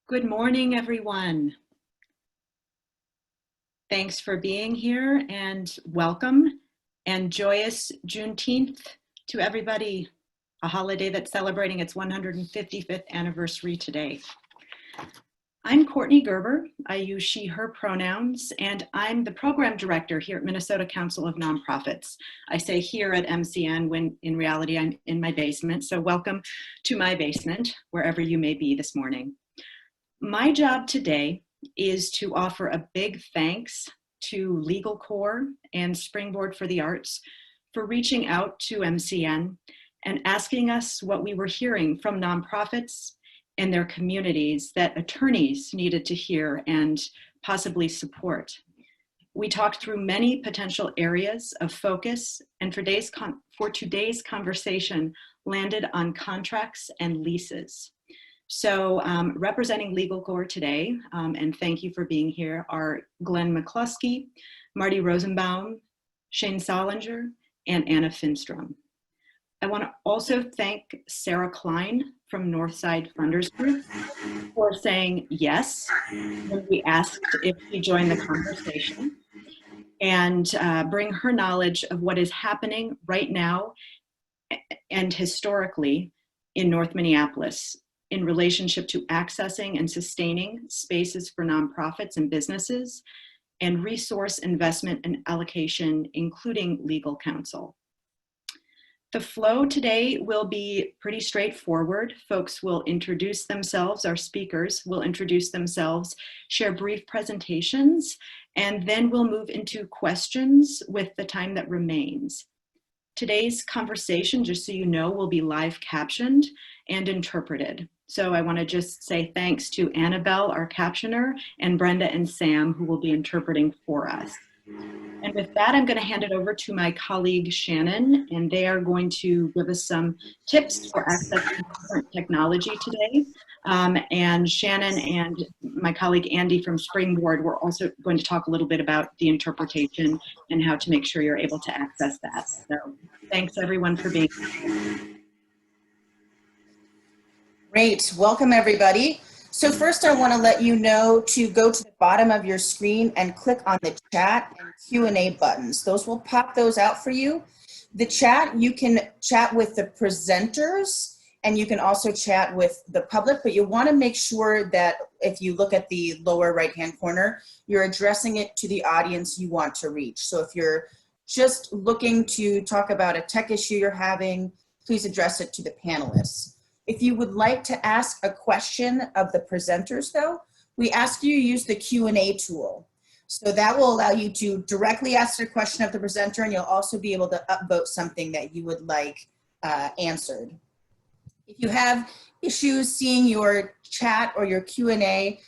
Good morning, everyone. Thanks for being here and welcome and joyous Juneteenth to everybody, a holiday that's celebrating its 155th anniversary today. I'm Courtney Gerber. I use she, her pronouns, and I'm the program director here at Minnesota Council of Nonprofits. I say here at MCN when in reality I'm in my basement, so welcome to my basement, wherever you may be this morning. My job today is to offer a big thanks to Legal Corps and Springboard for the Arts for reaching out to MCN and asking us what we were hearing from nonprofits and their communities that attorneys needed to hear and possibly support. We talked through many potential areas of focus, and for today's conversation landed on contracts and leases. So representing Legal Corps today, and thank you for being here, are Glenn McCluskey, Marty Rosenbaum, Shane Solinger, and Anna Finstrom. I want to also thank Sarah Klein from Northside Funders Group for saying yes when we asked if she joined the conversation, and bring her knowledge of what is happening right now and historically in North Minneapolis in relationship to accessing and sustaining spaces for nonprofits and businesses, and resource investment and allocation, including legal counsel. The flow today will be pretty straightforward. Folks will introduce themselves, our speakers will introduce themselves, share brief presentations, and then we'll move into questions with the time that remains. Today's conversation, just so you know, will be live captioned and interpreted. So I want to just say thanks to Annabelle, our captioner, and Brenda and Sam, who will be interpreting for us. And with that, I'm going to hand it over to my colleague Shannon, and they are going to give us some tips for accessing different technology today. And Shannon and my colleague Andy from Springboard, we're also going to talk a little bit about the interpretation and how to make sure you're able to access that. So thanks everyone for being here. Great, welcome everybody. So first I want to let you know to go to the bottom of your screen and click on the chat and Q&A buttons. Those will pop those out for you. The chat, you can chat with the presenters and you can also chat with the public, but you want to make sure that if you look at the lower right-hand corner, you're addressing it to the audience you want to reach. So if you're just looking to talk about a tech issue you're having, please address it to the panelists. If you would like to ask a question of the presenters though, we ask you to use the Q&A tool. So that will allow you to directly ask a question of the presenter, and you'll also be able to upvote something that you would like answered. If you have issues seeing your chat or your Q&A,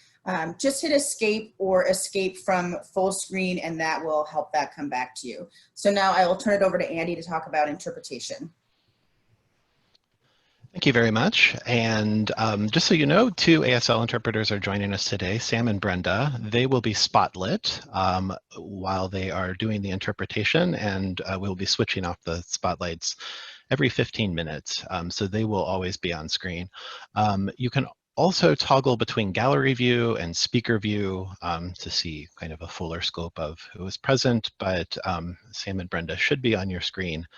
just hit escape or escape from full screen, and that will help that come back to you. So now I will turn it over to Andy to talk about interpretation. Thank you very much. And just so you know, two ASL interpreters are joining us today, Sam and Brenda. They will be spotlit while they are doing the interpretation, and we'll be switching off the spotlights every 15 minutes. So they will always be on screen. You can also toggle between gallery view and speaker view to see kind of a fuller scope of who is present, but Sam and Brenda should be on your screen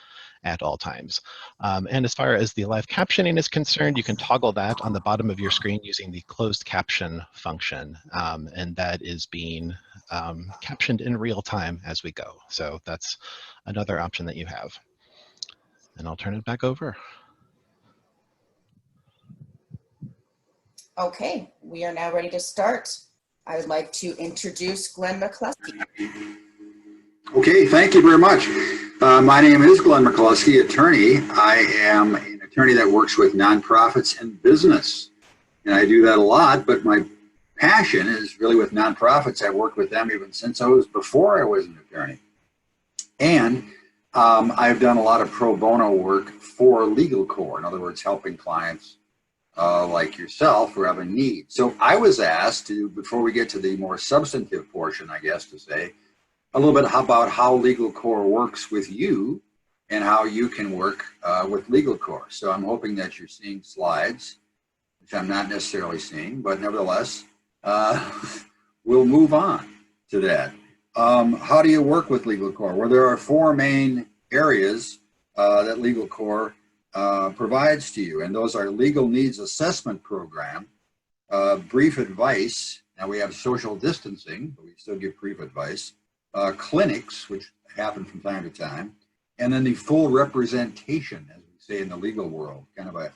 at all times. And as far as the live captioning is concerned, you can toggle that on the bottom of your screen using the closed caption function. And that is being captioned in real time as we go. So that's another option that you have. And I'll turn it back over. Okay, we are now ready to start. I would like to introduce Glenn McCluskey. Okay, thank you very much. My name is Glenn McCluskey, attorney. I am an attorney that works with nonprofits and business. And I do that a lot, but my passion is really with nonprofits. I worked with them even since before I was an attorney. And I've done a lot of pro bono work for Legal Corps, in other words, helping clients like yourself who have a need. So I was asked to, before we get to the more substantive portion, I guess to say, a little bit about how Legal Corps works with you and how you can work with Legal Corps. So I'm hoping that you're seeing slides. which I'm not necessarily seeing, but nevertheless, we'll move on to that. How do you work with Legal Core? Well, there are four main areas that Legal Core provides to you, and those are Legal Needs Assessment Program, brief advice. Now we have social distancing, but we still give brief advice, clinics, which happen from time to time, and then the full representation, as we say in the legal world, kind of a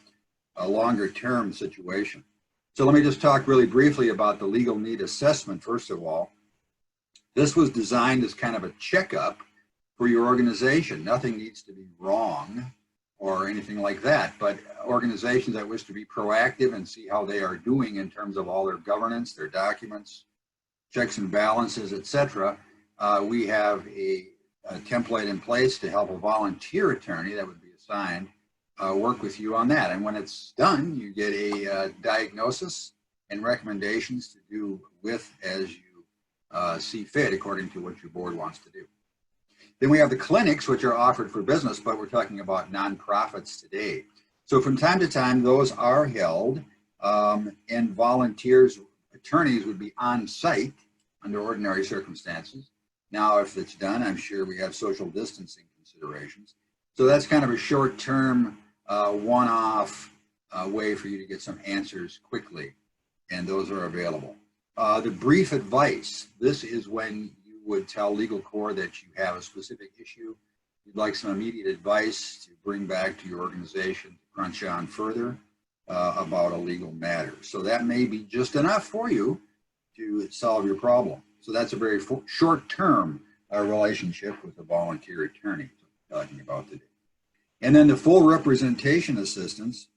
longer term situation. So let me just talk really briefly about the legal need assessment. First of all, this was designed as kind of a checkup for your organization. Nothing needs to be wrong or anything like that, but organizations that wish to be proactive and see how they are doing in terms of all their governance, their documents, checks and balances, etc. We have a template in place to help a volunteer attorney that would be assigned work with you on that. And when it's done, you get a diagnosis and recommendations to do with as you see fit according to what your board wants to do. Then we have the clinics, which are offered for business, but we're talking about nonprofits today. So from time to time, those are held, and volunteers, attorneys would be on site under ordinary circumstances. Now, if it's done, I'm sure we have social distancing considerations. So that's kind of a short-term, one-off way for you to get some answers quickly, and those are available. The brief advice, this is when you would tell Legal Core that you have a specific issue, you'd like some immediate advice to bring back to your organization to crunch on further about a legal matter. So that may be just enough for you to solve your problem. So that's a very short-term relationship with a volunteer attorney we're talking about today. And then the full representation assistance,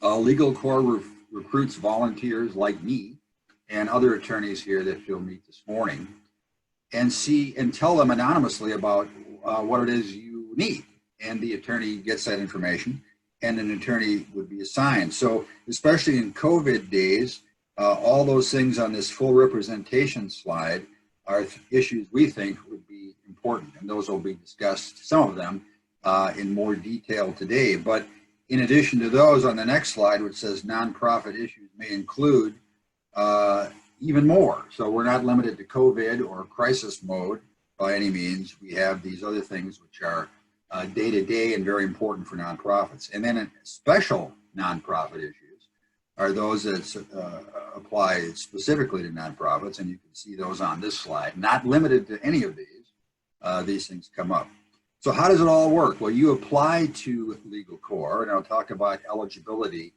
Legal Core recruits volunteers like me and other attorneys here that you'll meet this morning, and see and tell them anonymously about what it is you need. And the attorney gets that information, and an attorney would be assigned. So especially in COVID days, all those things on this full representation slide are issues we think would be important, and those will be discussed, some of them, in more detail today. But in addition to those, on the next slide, which says nonprofit issues may include even more. So we're not limited to COVID or crisis mode by any means. We have these other things which are day-to-day and very important for nonprofits. And then special nonprofit issues are those that apply specifically to nonprofits, and you can see those on this slide. Not limited to any of these things come up. So how does it all work? Well, you apply to Legal Core, and I'll talk about eligibility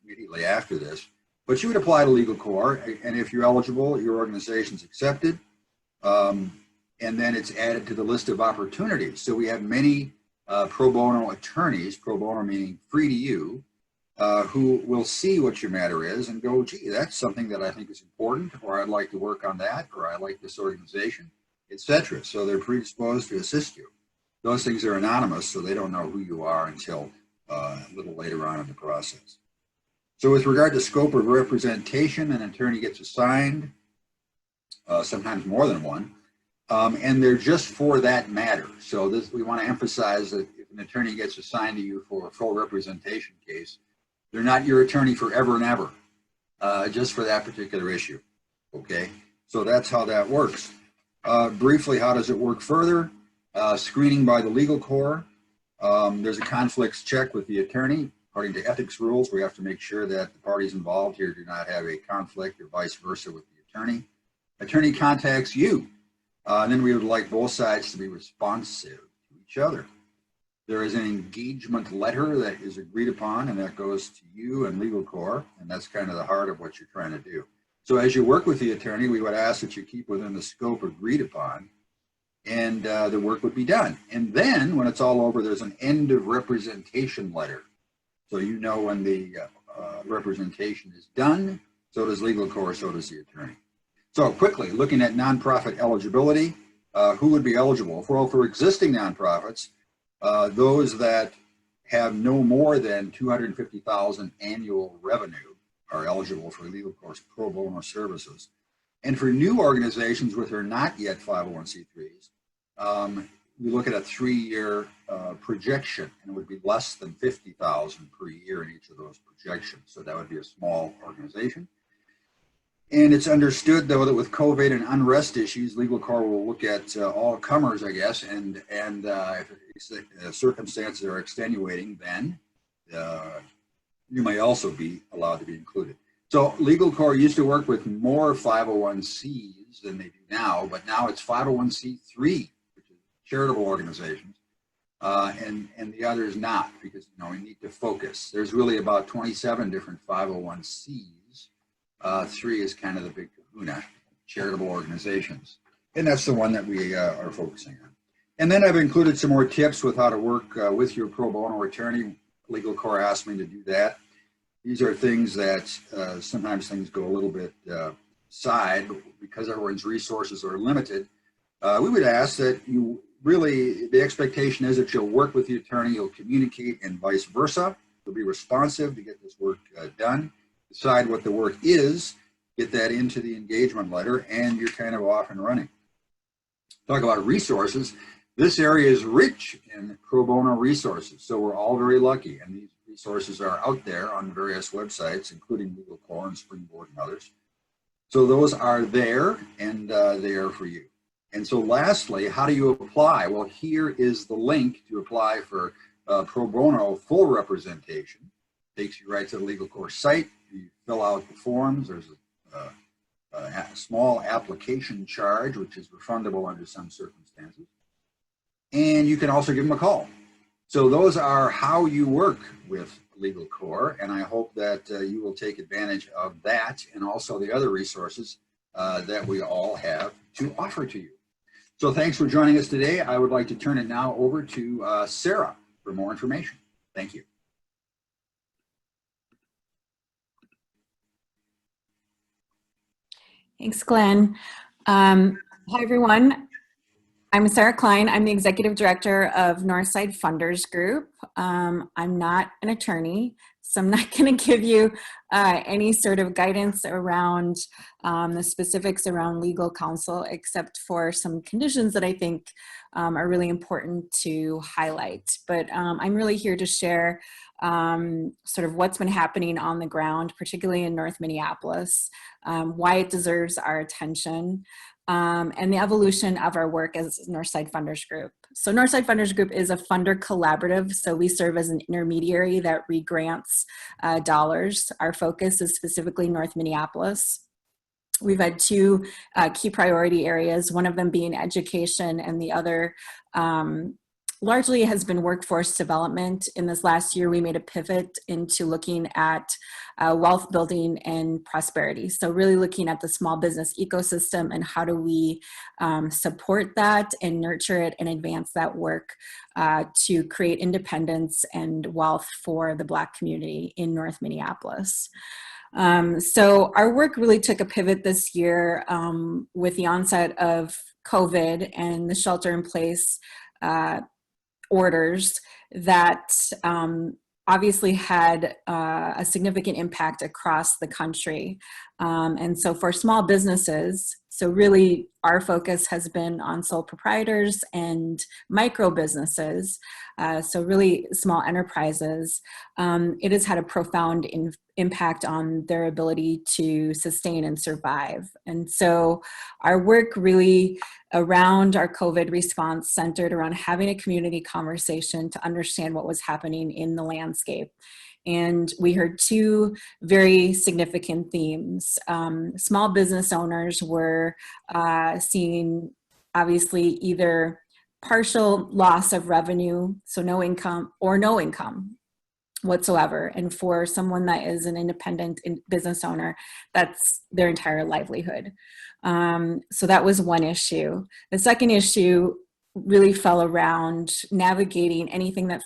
immediately after this. But you would apply to Legal Core, and if you're eligible, your organization's accepted, and then it's added to the list of opportunities. So we have many pro bono attorneys, pro bono meaning free to you, who will see what your matter is and go, gee, that's something that I think is important, or I'd like to work on that, or I like this organization, etc. So they're predisposed to assist you. Those things are anonymous, so they don't know who you are until a little later on in the process. So with regard to scope of representation, an attorney gets assigned, sometimes more than one, and they're just for that matter. So this, we want to emphasize that if an attorney gets assigned to you for a full representation case, they're not your attorney forever and ever, just for that particular issue, okay? So that's how that works. Briefly, how does it work further? Screening by the Legal Core. There's a conflicts check with the attorney. According to ethics rules, we have to make sure that the parties involved here do not have a conflict or vice versa with the attorney. Attorney contacts you, and then we would like both sides to be responsive to each other. There is an engagement letter that is agreed upon, and that goes to you and Legal Core, and that's kind of the heart of what you're trying to do. So as you work with the attorney, we would ask that you keep within the scope agreed upon, and the work would be done. And then when it's all over, there's an end of representation letter. So you know when the representation is done, so does Legal Core, so does the attorney. So quickly, looking at nonprofit eligibility, who would be eligible? Well, for existing nonprofits, those that have no more than $250,000 annual revenue are eligible for Legal Core's pro bono services. And for new organizations which are not yet 501c3s, we look at a 3-year projection, and it would be less than 50,000 per year in each of those projections. So that would be a small organization. And it's understood, though, that with COVID and unrest issues, Legal Corps will look at all comers, I guess, and if circumstances are extenuating, then you may also be allowed to be included. So Legal Corps used to work with more 501Cs than they do now, but now it's 501C3, which is charitable organizations, and the others not, because we need to focus. There's really about 27 different 501Cs. 3 is kind of the big kahuna, charitable organizations. And that's the one that we are focusing on. And then I've included some more tips with how to work with your pro bono attorney. Legal Corps asked me to do that. These are things that sometimes things go a little bit side because everyone's resources are limited. We would ask that you really, the expectation is that you'll work with the attorney, you'll communicate, and vice versa. You'll be responsive to get this work done. Decide what the work is, get that into the engagement letter, and you're kind of off and running. Talk about resources. This area is rich in pro bono resources, so we're all very lucky. And these resources are out there on various websites, including Legal Corps and Springboard and others. So those are there, and they are for you. And so lastly, how do you apply? Well, here is the link to apply for pro bono full representation. Takes you right to the Legal Corps site. You fill out the forms. There's a small application charge, which is refundable under some circumstances. And you can also give them a call. So those are how you work with Legal Corps, and I hope that you will take advantage of that and also the other resources that we all have to offer to you. So thanks for joining us today. I would like to turn it now over to Sarah for more information. Thank you. Thanks, Glenn. Hi, everyone. I'm Sarah Klein. I'm the Executive Director of Northside Funders Group. I'm not an attorney, so I'm not going to give you any sort of guidance around the specifics around legal counsel, except for some conditions that I think are really important to highlight. But I'm really here to share sort of what's been happening on the ground, particularly in North Minneapolis, why it deserves our attention, and the evolution of our work as Northside Funders Group. So Northside Funders Group is a funder collaborative, so we serve as an intermediary that regrants dollars. Our focus is specifically North Minneapolis. We've had two key priority areas, one of them being education and the other largely has been workforce development. In this last year, we made a pivot into looking at wealth building and prosperity. So really looking at the small business ecosystem and how do we support that and nurture it and advance that work to create independence and wealth for the Black community in North Minneapolis. So our work really took a pivot this year with the onset of COVID and the shelter in place orders that obviously had a significant impact across the country. And so for small businesses, so really our focus has been on sole proprietors and micro businesses, so really small enterprises. It has had a profound impact on their ability to sustain and survive. And so our work really around our COVID response centered around having a community conversation to understand what was happening in the landscape. And we heard two very significant themes. Small business owners were seeing obviously either partial loss of revenue, so no income, or no income whatsoever. And for someone that is an independent business owner, that's their entire livelihood. So that was one issue. The second issue really fell around navigating anything that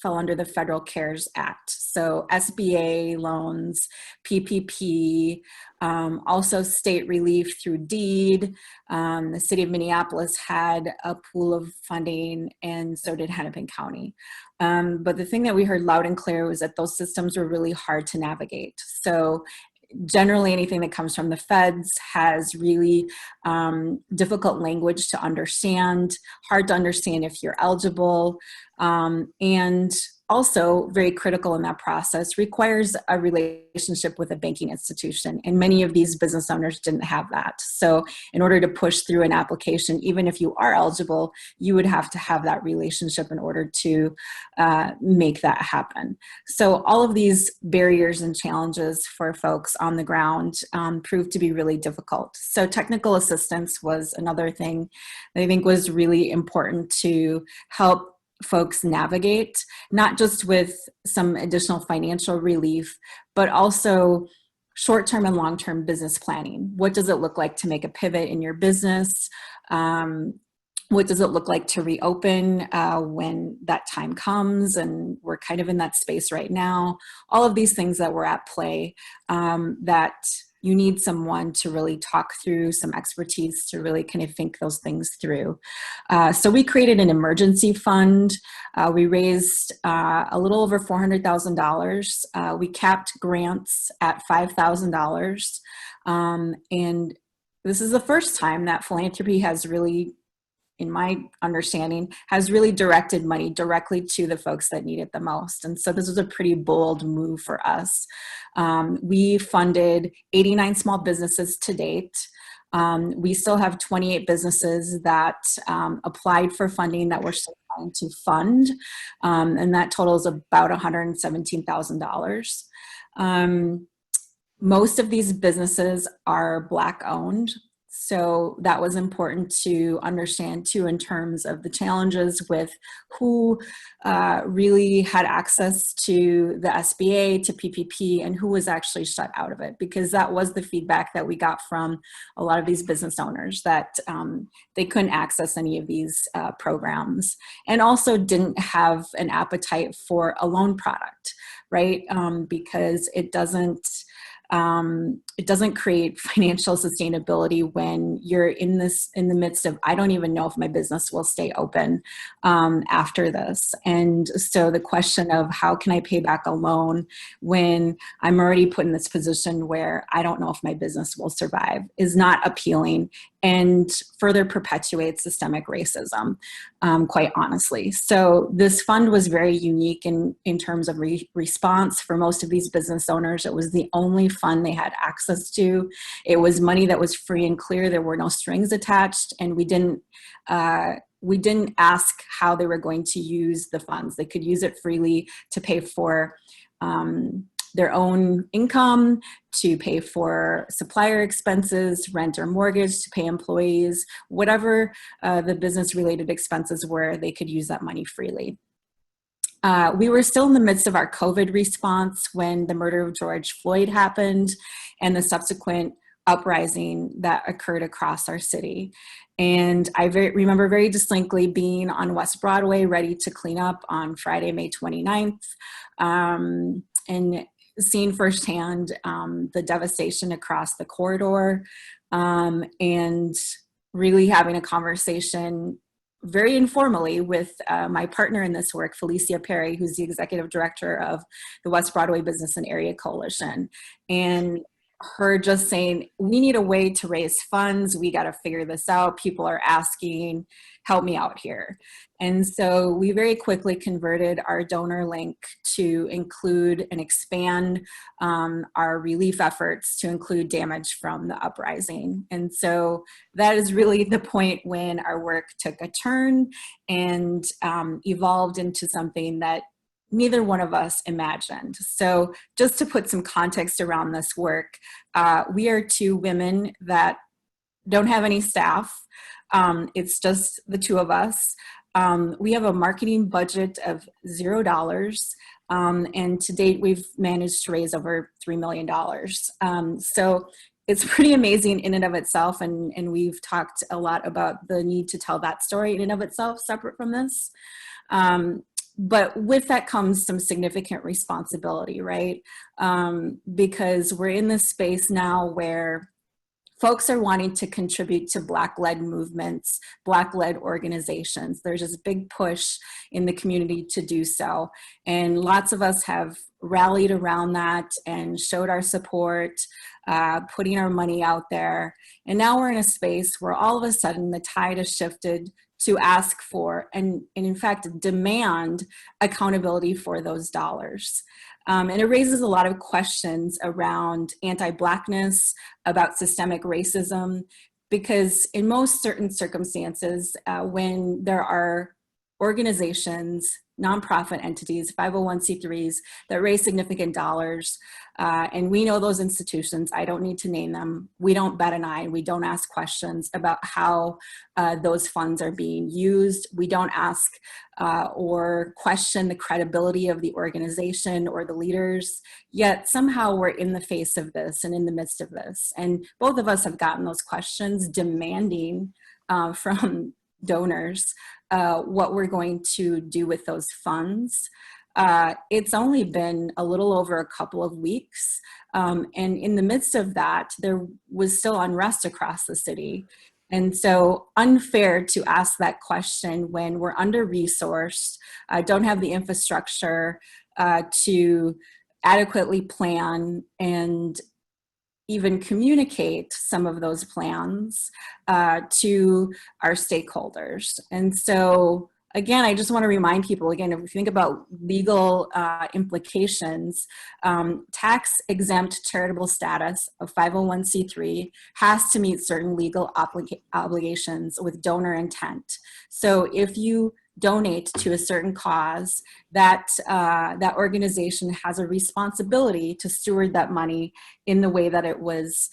fell under the Federal CARES Act. So SBA loans, PPP, also state relief through deed. The city of Minneapolis had a pool of funding, and so did Hennepin County. But the thing that we heard loud and clear was that those systems were really hard to navigate. So generally anything that comes from the feds has really difficult language to understand, hard to understand if you're eligible, and also very critical in that process, requires a relationship with a banking institution. And many of these business owners didn't have that. So in order to push through an application, even if you are eligible, you would have to have that relationship in order to make that happen. So all of these barriers and challenges for folks on the ground proved to be really difficult. So technical assistance was another thing that I think was really important to help folks navigate, not just with some additional financial relief, but also short-term and long-term business planning. What does it look like to make a pivot in your business? What does it look like to reopen when that time comes? And we're kind of in that space right now. All of these things that were at play that you need someone to really talk through, some expertise to really kind of think those things through. So we created an emergency fund. We raised a little over $400,000. We capped grants at $5,000. And this is the first time that philanthropy has really, in my understanding, has really directed money directly to the folks that need it the most. And so this was a pretty bold move for us. We funded 89 small businesses to date. We still have 28 businesses that applied for funding that we're still trying to fund. And that totals about $117,000. Most of these businesses are Black owned. So that was important to understand too, in terms of the challenges with who really had access to the SBA, to PPP, and who was actually shut out of it, because that was the feedback that we got from a lot of these business owners, that they couldn't access any of these programs, and also didn't have an appetite for a loan product, right? Because it doesn't create financial sustainability when you're in the midst of, I don't even know if my business will stay open after this. And so the question of how can I pay back a loan when I'm already put in this position where I don't know if my business will survive is not appealing, and further perpetuates systemic racism, quite honestly. So this fund was very unique in terms of response for most of these business owners. It was the only fund they had access to. It was money that was free and clear. There were no strings attached, and we didn't ask how they were going to use the funds. They could use it freely to pay for their own income, to pay for supplier expenses, rent or mortgage, to pay employees, whatever the business related expenses were, they could use that money freely. We were still in the midst of our COVID response when the murder of George Floyd happened and the subsequent uprising that occurred across our city. And I remember very distinctly being on West Broadway ready to clean up on Friday, May 29th, and seeing firsthand the devastation across the corridor, and really having a conversation very informally with my partner in this work, Felicia Perry, who's the executive director of the West Broadway Business and Area Coalition. And her just saying, we need a way to raise funds. We got to figure this out. People are asking, help me out here. And so we very quickly converted our donor link to include and expand our relief efforts to include damage from the uprising. And so that is really the point when our work took a turn and evolved into something that neither one of us imagined. So just to put some context around this work, we are two women that don't have any staff. It's just the two of us. We have a marketing budget of $0. And to date, we've managed to raise over $3 million. So it's pretty amazing in and of itself. And we've talked a lot about the need to tell that story in and of itself, separate from this. But with that comes some significant responsibility, right? Because we're in this space now where folks are wanting to contribute to Black-led movements, Black-led organizations. There's this big push in the community to do so. And lots of us have rallied around that and showed our support, putting our money out there. And now we're in a space where all of a sudden the tide has shifted to ask for and in fact demand accountability for those dollars. And it raises a lot of questions around anti-Blackness, about systemic racism, because in most certain circumstances, when there are organizations, nonprofit entities, 501c3s that raise significant dollars, and we know those institutions, I don't need to name them, we don't bat an eye, we don't ask questions about how those funds are being used. We don't ask or question the credibility of the organization or the leaders, yet somehow we're in the face of this and in the midst of this. And both of us have gotten those questions demanding from donors what we're going to do with those funds. It's only been a little over a couple of weeks. And in the midst of that, there was still unrest across the city. And so unfair to ask that question when we're under-resourced, don't have the infrastructure to adequately plan and even communicate some of those plans to our stakeholders. And so again, I just want to remind people, again, if we think about legal implications, tax-exempt charitable status of 501c3 has to meet certain legal obligations with donor intent. So if you donate to a certain cause, that that organization has a responsibility to steward that money in the way that it was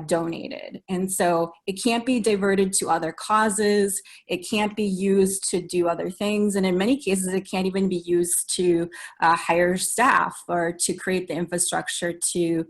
donated. And so it can't be diverted to other causes. It can't be used to do other things. And in many cases, it can't even be used to hire staff or to create the infrastructure to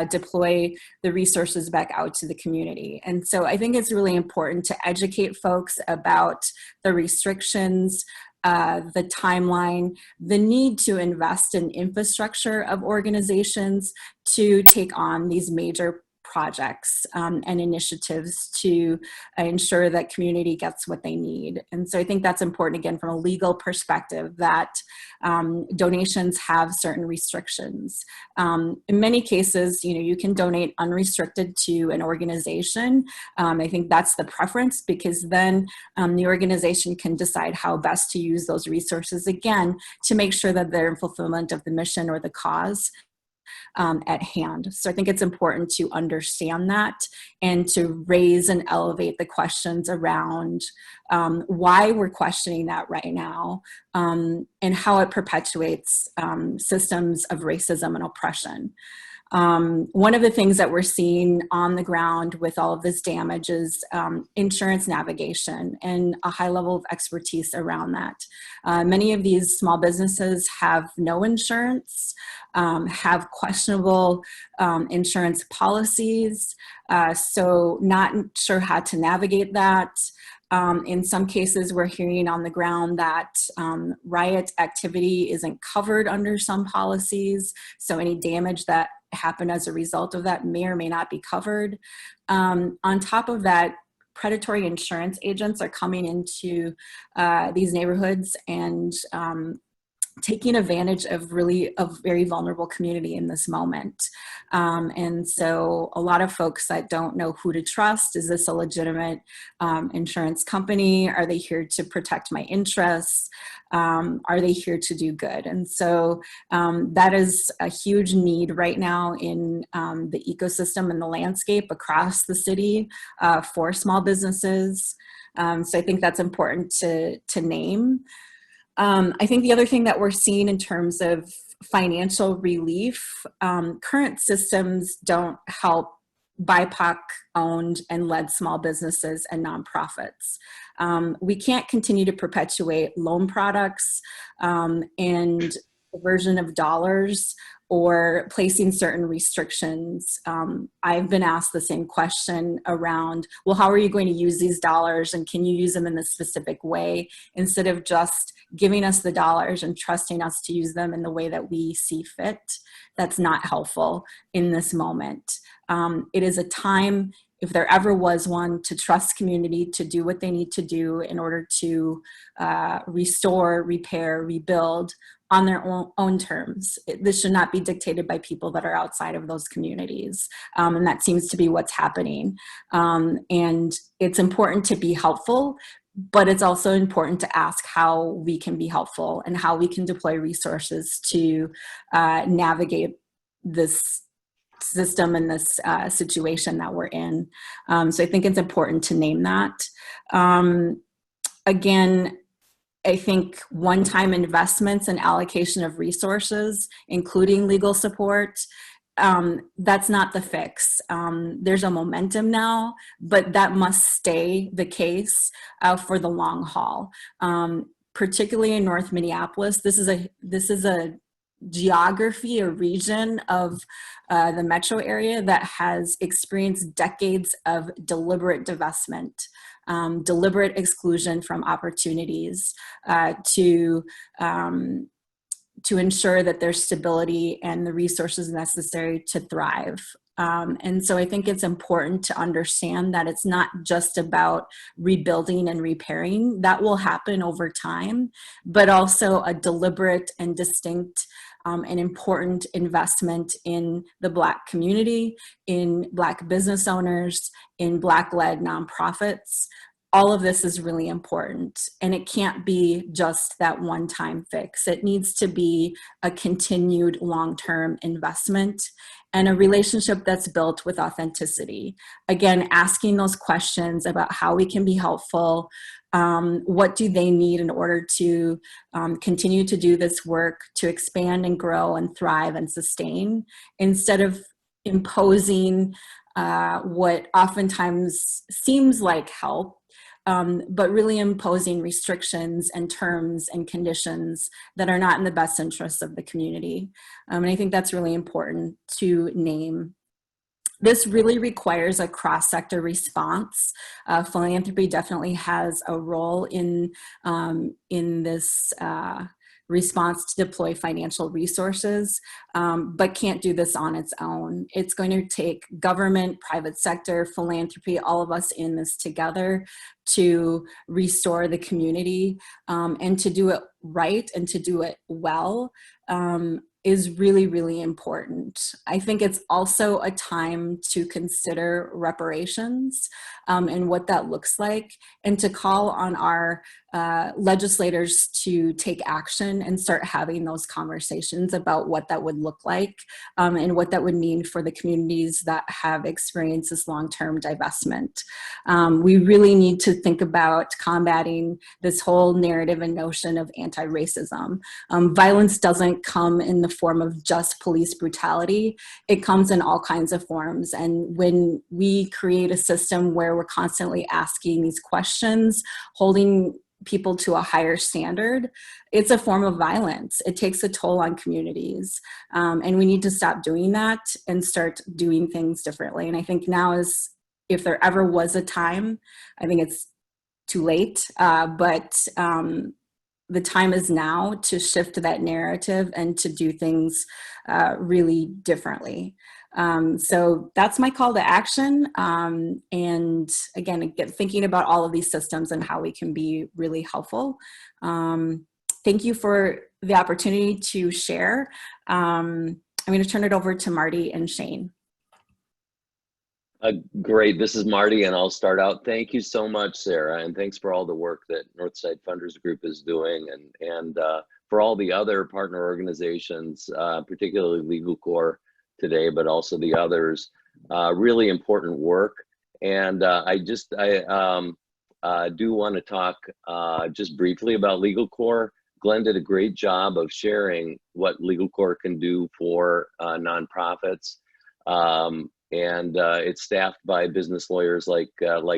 deploy the resources back out to the community. And so I think it's really important to educate folks about the restrictions, the timeline, the need to invest in infrastructure of organizations to take on these major projects and initiatives to ensure that community gets what they need. And so I think that's important, again, from a legal perspective, that donations have certain restrictions. In many cases, you can donate unrestricted to an organization. I think that's the preference, because then the organization can decide how best to use those resources, again, to make sure that they're in fulfillment of the mission or the cause at hand. So I think it's important to understand that and to raise and elevate the questions around why we're questioning that right now, and how it perpetuates systems of racism and oppression. One of the things that we're seeing on the ground with all of this damage is insurance navigation and a high level of expertise around that. Many of these small businesses have no insurance, have questionable insurance policies, so not sure how to navigate that. In some cases, we're hearing on the ground that riot activity isn't covered under some policies, so any damage that happened as a result of that may or may not be covered. On top of that, predatory insurance agents are coming into these neighborhoods and taking advantage of really a very vulnerable community in this moment. And so a lot of folks that don't know who to trust. Is this a legitimate insurance company? Are they here to protect my interests? Are they here to do good? And so that is a huge need right now in the ecosystem and the landscape across the city for small businesses. So I think that's important to name. I think the other thing that we're seeing in terms of financial relief, current systems don't help BIPOC owned and led small businesses and nonprofits. We can't continue to perpetuate loan products and diversion of dollars or placing certain restrictions. I've been asked the same question around, well, how are you going to use these dollars, and can you use them in a specific way, instead of just giving us the dollars and trusting us to use them in the way that we see fit. That's not helpful in this moment. It is a time if there ever was one, to trust community to do what they need to do in order to restore, repair, rebuild on their own terms. This should not be dictated by people that are outside of those communities. And that seems to be what's happening. And it's important to be helpful, but it's also important to ask how we can be helpful and how we can deploy resources to navigate this system and this situation that we're in. So I think it's important to name that. Again, I think one-time investments and allocation of resources, including legal support, that's not the fix. There's a momentum now, but that must stay the case for the long haul. Particularly in North Minneapolis, this is a geography, a region of the metro area that has experienced decades of deliberate divestment, deliberate exclusion from opportunities to ensure that there's stability and the resources necessary to thrive. And so I think it's important to understand that it's not just about rebuilding and repairing. That will happen over time, but also a deliberate and distinct and important investment in the Black community, in Black business owners, in Black-led nonprofits. All of this is really important, and it can't be just that one-time fix. It needs to be a continued long-term investment and a relationship that's built with authenticity. Again, asking those questions about how we can be helpful, what do they need in order to continue to do this work, to expand and grow and thrive and sustain, instead of imposing what oftentimes seems like help, but really imposing restrictions and terms and conditions that are not in the best interests of the community. And I think that's really important to name. This really requires a cross-sector response. Philanthropy definitely has a role in this response to deploy financial resources, but can't do this on its own. It's going to take government, private sector, philanthropy, all of us in this together to restore the community, and to do it right and to do it well is really, really important. I think it's also a time to consider reparations and what that looks like, and to call on our legislators to take action and start having those conversations about what that would look like and what that would mean for the communities that have experienced this long-term divestment. We really need to think about combating this whole narrative and notion of anti-racism. Violence doesn't come in the form of just police brutality. It comes in all kinds of forms. And when we create a system where we're constantly asking these questions, holding people to a higher standard, it's a form of violence. It takes a toll on communities. And we need to stop doing that and start doing things differently. And I think now is, if there ever was a time, I think it's too late, but the time is now to shift that narrative and to do things really differently. So that's my call to action. And again, thinking about all of these systems and how we can be really helpful. Thank you for the opportunity to share. I'm going to turn it over to Marty and Shane. Great. This is Marty, and I'll start out. Thank you so much, Sarah, and thanks for all the work that Northside Funders Group is doing, and for all the other partner organizations, particularly Legal Corps today, but also the others. Really important work. And I do want to talk just briefly about Legal Corps. Glenn did a great job of sharing what Legal Corps can do for nonprofits. And it's staffed by business lawyers like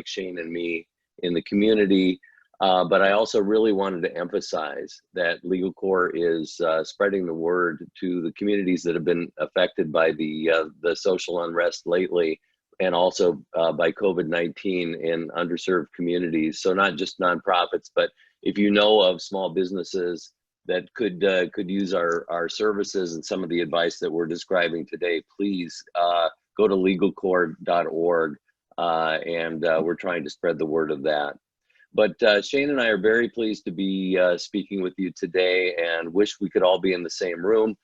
Shane and me in the community. But I also really wanted to emphasize that Legal Corps is spreading the word to the communities that have been affected by the social unrest lately, and also by COVID-19 in underserved communities. So not just nonprofits, but if you know of small businesses that could use our services and some of the advice that we're describing today, please go to legalcorps.org and we're trying to spread the word of that. But Shane and I are very pleased to be speaking with you today and wish we could all be in the same room.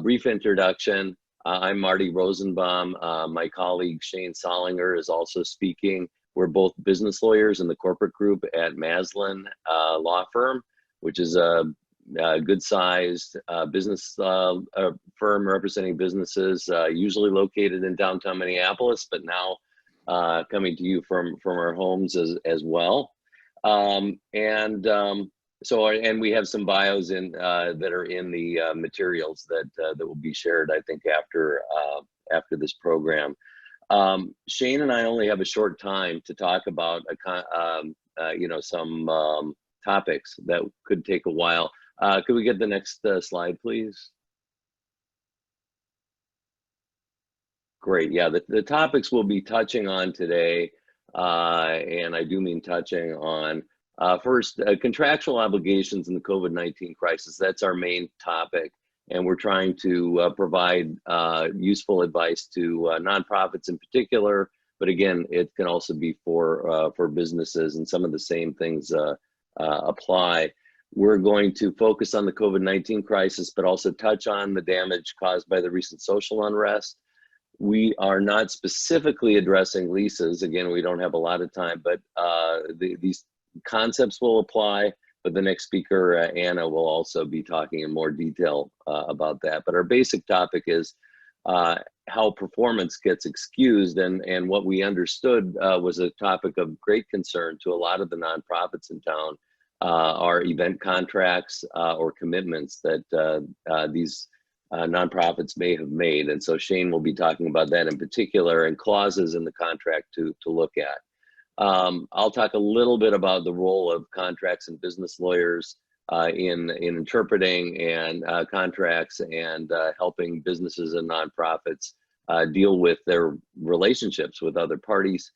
Brief introduction. I'm Marty Rosenbaum. My colleague Shane Solinger is also speaking. We're both business lawyers in the corporate group at Maslin Law Firm, which is a good-sized business firm representing businesses, usually located in downtown Minneapolis, but now coming to you from our homes as well. And we have some bios in that are in the materials that will be shared, I think, after this program. Shane and I only have a short time to talk about some topics that could take a while. Could we get the next slide, please? Great. Yeah, the topics we'll be touching on today, and I do mean touching on, first, contractual obligations in the COVID-19 crisis. That's our main topic, and we're trying to provide useful advice to nonprofits in particular, but again, it can also be for businesses, and some of the same things apply. We're going to focus on the COVID-19 crisis, but also touch on the damage caused by the recent social unrest. We are not specifically addressing leases. Again, we don't have a lot of time, but these concepts will apply. But the next speaker, Anna, will also be talking in more detail about that. But our basic topic is how performance gets excused, and what we understood was a topic of great concern to a lot of the nonprofits in town. Are event contracts or commitments that these nonprofits may have made. And so Shane will be talking about that in particular, and clauses in the contract to look at. I'll talk a little bit about the role of contracts and business lawyers in interpreting and contracts and helping businesses and nonprofits deal with their relationships with other parties.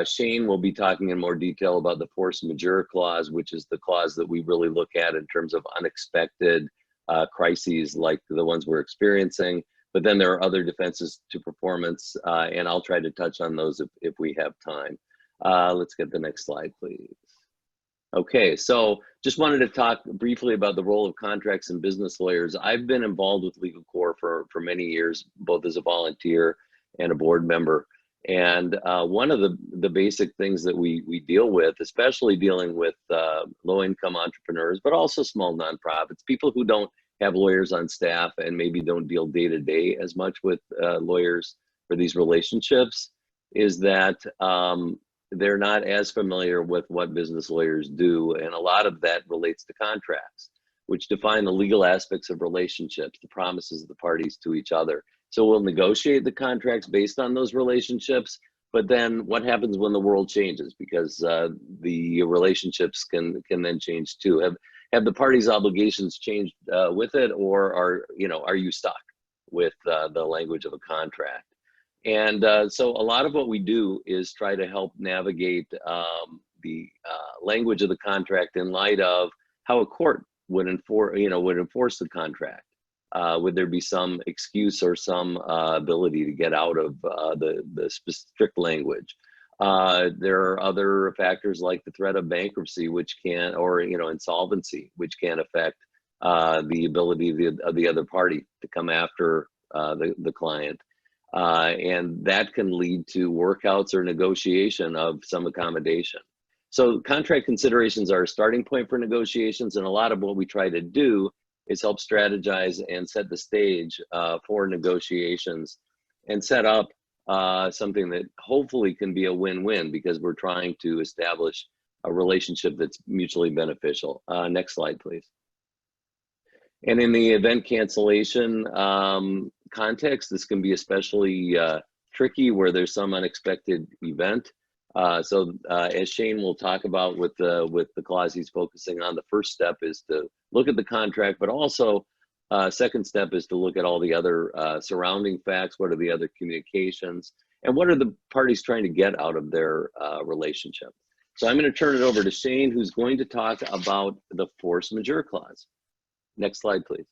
Shane will be talking in more detail about the force majeure clause, which is the clause that we really look at in terms of unexpected crises like the ones we're experiencing. But then there are other defenses to performance, and I'll try to touch on those if we have time. Let's get the next slide, please. Okay, so just wanted to talk briefly about the role of contracts and business lawyers. I've been involved with Legal Corps for many years, both as a volunteer and a board member. And one of the basic things that we deal with, especially dealing with low-income entrepreneurs, but also small nonprofits, people who don't have lawyers on staff and maybe don't deal day-to-day as much with lawyers for these relationships, is that they're not as familiar with what business lawyers do. And a lot of that relates to contracts, which define the legal aspects of relationships, the promises of the parties to each other. So we'll negotiate the contracts based on those relationships, but then what happens when the world changes? Because the relationships can then change too. Have the parties' obligations changed with it, or are you stuck with the language of a contract? And so a lot of what we do is try to help navigate the language of the contract in light of how a court would enforce the contract. Would there be some excuse or some ability to get out of the strict language? There are other factors like the threat of bankruptcy, which can, or insolvency, which can affect the ability of the other party to come after the client. And that can lead to workouts or negotiation of some accommodation. So contract considerations are a starting point for negotiations, and a lot of what we try to do is help strategize and set the stage for negotiations and set up something that hopefully can be a win-win, because we're trying to establish a relationship that's mutually beneficial. Next slide, please. And in the event cancellation context, this can be especially tricky where there's some unexpected event. So as Shane will talk about with the clause he's focusing on, the first step is to look at the contract, but also second step is to look at all the other surrounding facts. What are the other communications, and what are the parties trying to get out of their relationship? So I'm going to turn it over to Shane, who's going to talk about the force majeure clause. Next slide, please.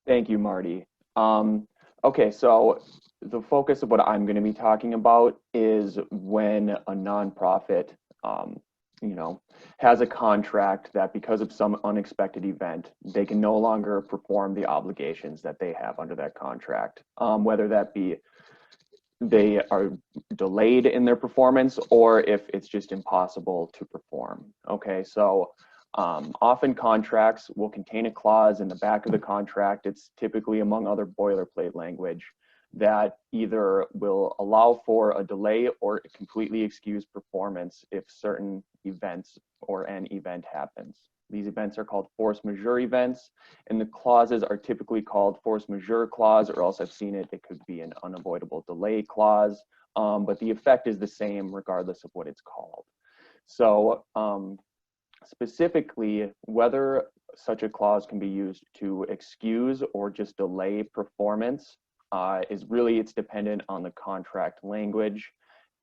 Thank you, Marty. Okay, so the focus of what I'm going to be talking about is when a nonprofit, you know, has a contract that because of some unexpected event, they can no longer perform the obligations that they have under that contract, whether that be they are delayed in their performance or if it's just impossible to perform. Okay, so often contracts will contain a clause in the back of the contract. It's typically, among other boilerplate language, that either will allow for a delay or completely excuse performance if certain events or an event happens. These events are called force majeure events, and the clauses are typically called force majeure clause, or else I've seen it could be an unavoidable delay clause, but the effect is the same regardless of what it's called. So specifically, whether such a clause can be used to excuse or just delay performance is really, it's dependent on the contract language.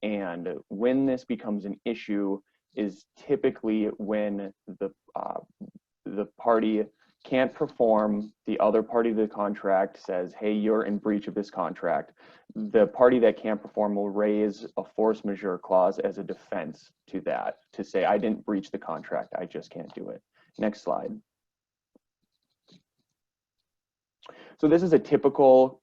And when this becomes an issue is typically when the party can't perform, the other party to the contract says, hey, you're in breach of this contract. The party that can't perform will raise a force majeure clause as a defense to that, to say, I didn't breach the contract, I just can't do it. Next slide. So this is a typical-ish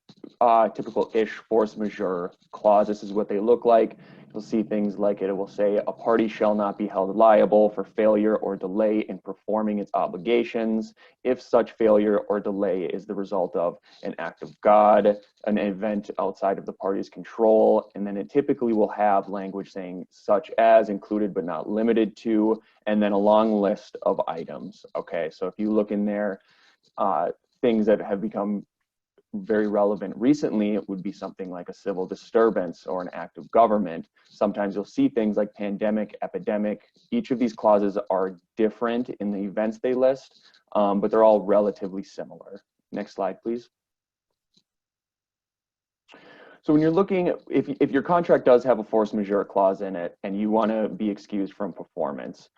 force majeure clause. This is what they look like. You'll see things like it will say a party shall not be held liable for failure or delay in performing its obligations if such failure or delay is the result of an act of God, an event outside of the party's control, and then it typically will have language saying such as, included but not limited to, and then a long list of items. Okay, so if you look in there, things that have become very relevant recently, it would be something like a civil disturbance or an act of government. Sometimes you'll see things like pandemic, epidemic. Each of these clauses are different in the events they list, but they're all relatively similar. Next slide, please. So when you're looking, if your contract does have a force majeure clause in it and you want to be excused from performance,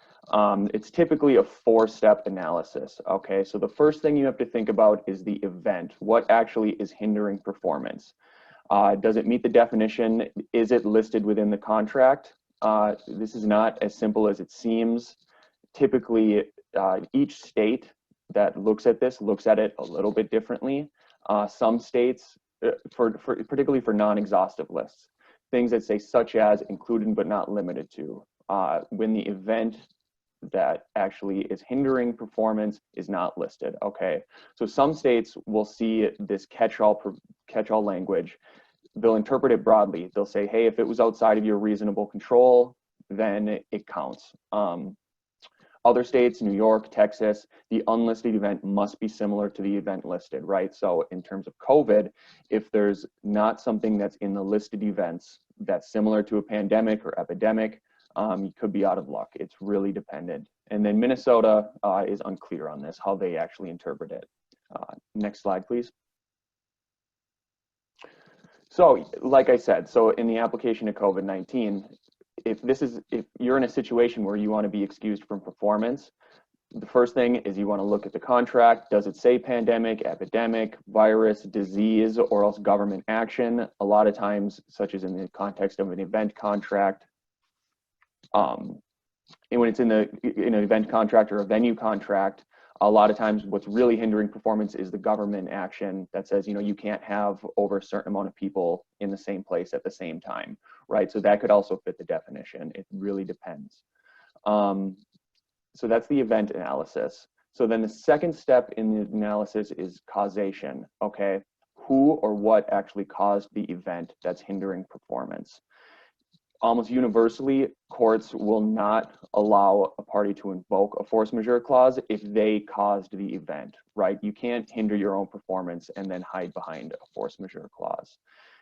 it's typically a 4-step analysis. Okay, so the first thing you have to think about is the event. What actually is hindering performance? Does it meet the definition? Is it listed within the contract? This is not as simple as it seems. Typically, each state that looks at this looks at it a little bit differently. Some states, particularly for non-exhaustive lists, things that say such as, included but not limited to, when the event that actually is hindering performance is not listed. Okay, so some states will see this catch-all language. They'll interpret it broadly. They'll say, hey, if it was outside of your reasonable control, then it counts. Other states, New York, Texas, the unlisted event must be similar to the event listed, right? So in terms of COVID, if there's not something that's in the listed events that's similar to a pandemic or epidemic, you could be out of luck. It's really dependent. And then Minnesota is unclear on this, how they actually interpret it. Next slide, please. So like I said, so in the application of COVID-19, if you're in a situation where you want to be excused from performance, the first thing is you want to look at the contract. Does it say pandemic, epidemic, virus, disease, or else government action? A lot of times, such as in the context of an event contract, and when it's in an event contract or a venue contract, a lot of times what's really hindering performance is the government action that says, you know, you can't have over a certain amount of people in the same place at the same time, right? So that could also fit the definition. It really depends. So that's the event analysis. So then the second step in the analysis is causation, okay? Who or what actually caused the event that's hindering performance? Almost universally, courts will not allow a party to invoke a force majeure clause if they caused the event, right? You can't hinder your own performance and then hide behind a force majeure clause.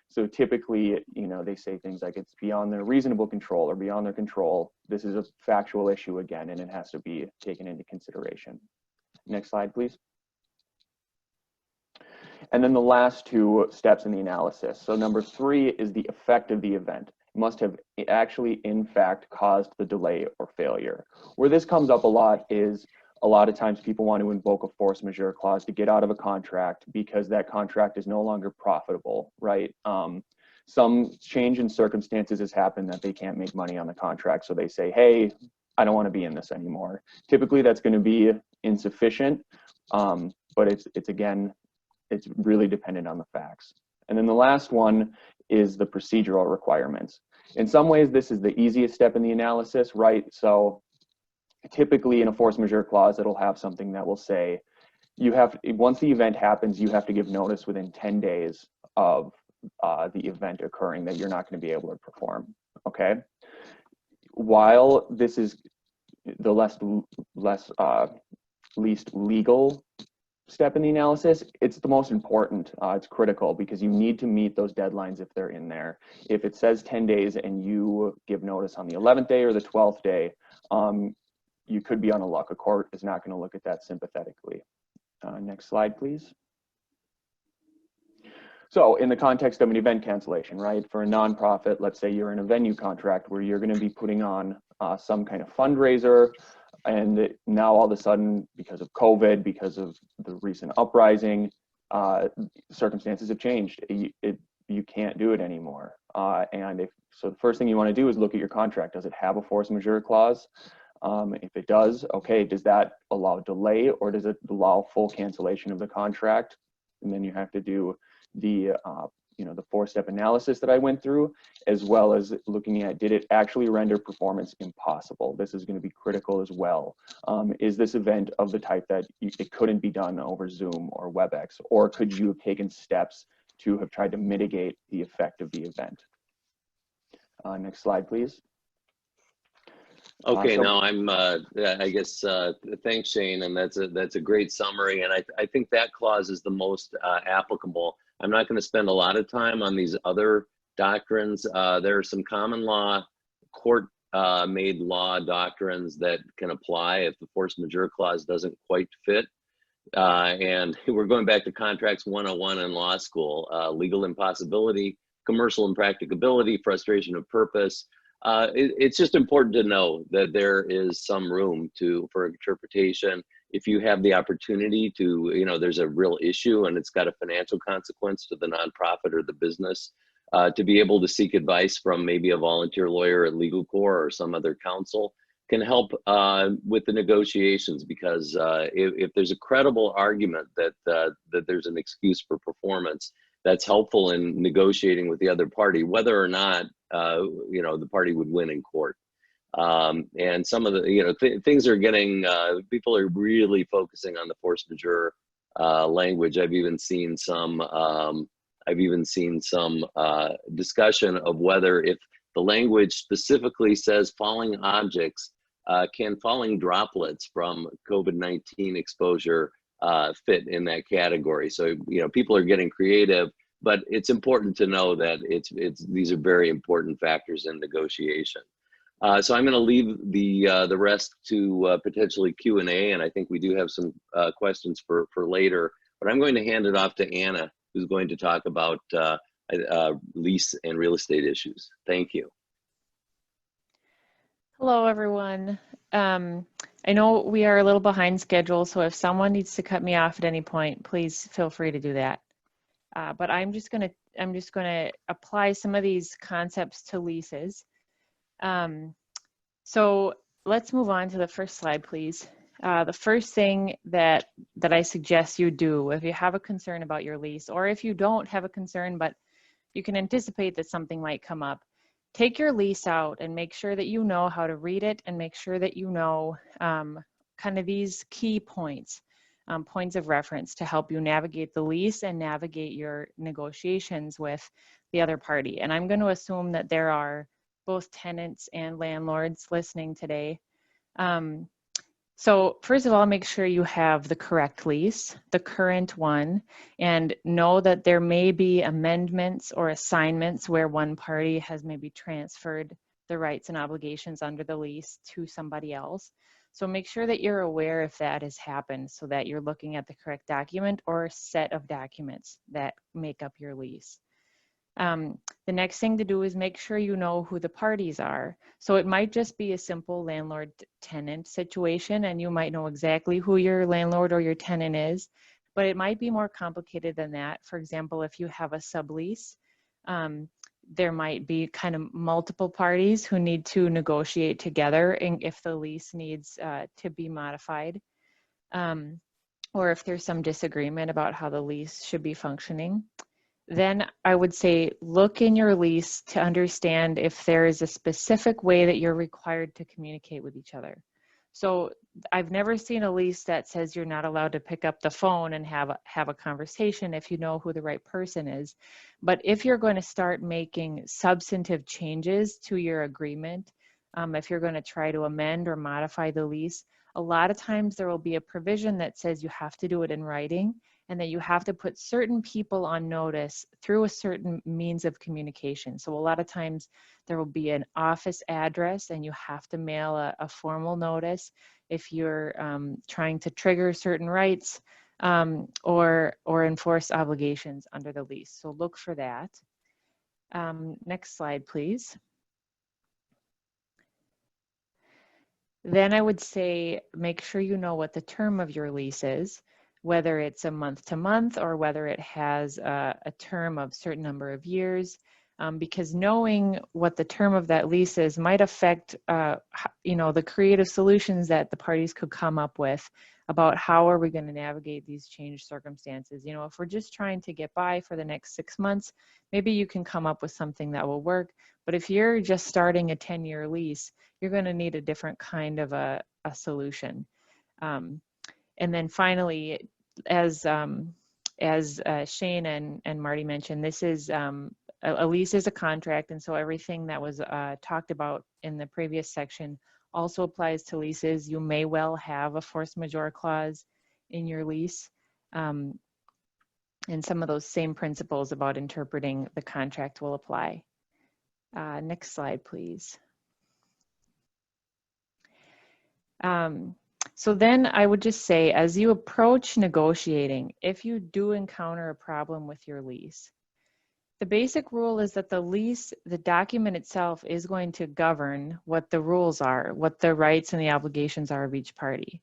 So typically, you know, they say things like it's beyond their reasonable control or beyond their control. This is a factual issue again, and it has to be taken into consideration. Next slide, please. And then the last 2 steps in the analysis. So number 3 is the effect of the event. Must have actually, in fact, caused the delay or failure. Where this comes up a lot is, a lot of times people want to invoke a force majeure clause to get out of a contract because that contract is no longer profitable, right? Some change in circumstances has happened that they can't make money on the contract. So they say, hey, I don't want to be in this anymore. Typically that's going to be insufficient, but it's again, it's really dependent on the facts. And then the last one is the procedural requirements. In some ways, this is the easiest step in the analysis, right? So typically in a force majeure clause, it'll have something that will say, once the event happens, you have to give notice within 10 days of the event occurring that you're not going to be able to perform, okay? While this is the least legal step in the analysis, it's the most important. It's critical because you need to meet those deadlines if they're in there. If it says 10 days and you give notice on the 11th day or the 12th day, you could be on a luck. A court is not going to look at that sympathetically. Next slide, please. So in the context of an event cancellation, right, for a nonprofit, let's say you're in a venue contract where you're going to be putting on some kind of fundraiser, and now all of a sudden, because of COVID, because of the recent uprising, circumstances have changed. You can't do it anymore. So the first thing you want to do is look at your contract. Does it have a force majeure clause? If it does, okay, does that allow delay or does it allow full cancellation of the contract? And then you have to do the the 4-step analysis that I went through, as well as looking at, did it actually render performance impossible? This is going to be critical as well. Is this event of the type that it couldn't be done over Zoom or WebEx, or could you have taken steps to have tried to mitigate the effect of the event? Next slide, please. Okay, now I guess, thanks, Shane, and that's a great summary, and I think that clause is the most applicable. I'm not going to spend a lot of time on these other doctrines. There are some common law, court-made law doctrines that can apply if the force majeure clause doesn't quite fit. And we're going back to Contracts 101 in law school, legal impossibility, commercial impracticability, frustration of purpose. It's just important to know that there is some room for interpretation. If you have the opportunity to, there's a real issue and it's got a financial consequence to the nonprofit or the business, to be able to seek advice from maybe a volunteer lawyer at Legal Corps or some other counsel can help with the negotiations, because if there's a credible argument that there's an excuse for performance, that's helpful in negotiating with the other party, whether or not the party would win in court. And some of the things are getting, people are really focusing on the force majeure language. I've even seen some discussion of whether, if the language specifically says falling objects, can falling droplets from COVID-19 exposure fit in that category? So people are getting creative, but it's important to know that these are very important factors in negotiation. So I'm going to leave the rest to potentially Q&A, and I think we do have some questions for later. But I'm going to hand it off to Anna, who's going to talk about lease and real estate issues. Thank you. Hello, everyone. I know we are a little behind schedule, so if someone needs to cut me off at any point, please feel free to do that. But I'm just gonna apply some of these concepts to leases. So let's move on to the first slide, please. The first thing that I suggest you do if you have a concern about your lease, or if you don't have a concern but you can anticipate that something might come up, take your lease out and make sure that you know how to read it, and make sure that you know kind of these key points, points of reference to help you navigate the lease and navigate your negotiations with the other party. And I'm going to assume that there are both tenants and landlords listening today. So first of all, make sure you have the correct lease, the current one, and know that there may be amendments or assignments where one party has maybe transferred the rights and obligations under the lease to somebody else. So make sure that you're aware if that has happened, so that you're looking at the correct document or set of documents that make up your lease. The next thing to do is make sure you know who the parties are. So it might just be a simple landlord-tenant situation, and you might know exactly who your landlord or your tenant is, but it might be more complicated than that. For example, if you have a sublease, there might be kind of multiple parties who need to negotiate together and if the lease needs to be modified, or if there's some disagreement about how the lease should be functioning. Then I would say look in your lease to understand if there is a specific way that you're required to communicate with each other. So I've never seen a lease that says you're not allowed to pick up the phone and have a conversation if you know who the right person is. But if you're going to start making substantive changes to your agreement, if you're going to try to amend or modify the lease, a lot of times there will be a provision that says you have to do it in writing, and that you have to put certain people on notice through a certain means of communication. So a lot of times there will be an office address and you have to mail a formal notice if you're trying to trigger certain rights or enforce obligations under the lease. So look for that. Next slide, please. Then I would say make sure you know what the term of your lease is, whether it's a month to month or whether it has a term of a certain number of years, because knowing what the term of that lease is might affect the creative solutions that the parties could come up with about how are we going to navigate these changed circumstances. You know, if we're just trying to get by for the next 6 months, maybe you can come up with something that will work. But if you're just starting a 10-year lease, you're going to need a different kind of a solution. And then finally, as Shane and Marty mentioned, this is a lease is a contract, and so everything that was talked about in the previous section also applies to leases. You may well have a force majeure clause in your lease, and some of those same principles about interpreting the contract will apply. Next slide, please. So then I would just say, as you approach negotiating, if you do encounter a problem with your lease, the basic rule is that the lease, the document itself, is going to govern what the rules are, what the rights and the obligations are of each party.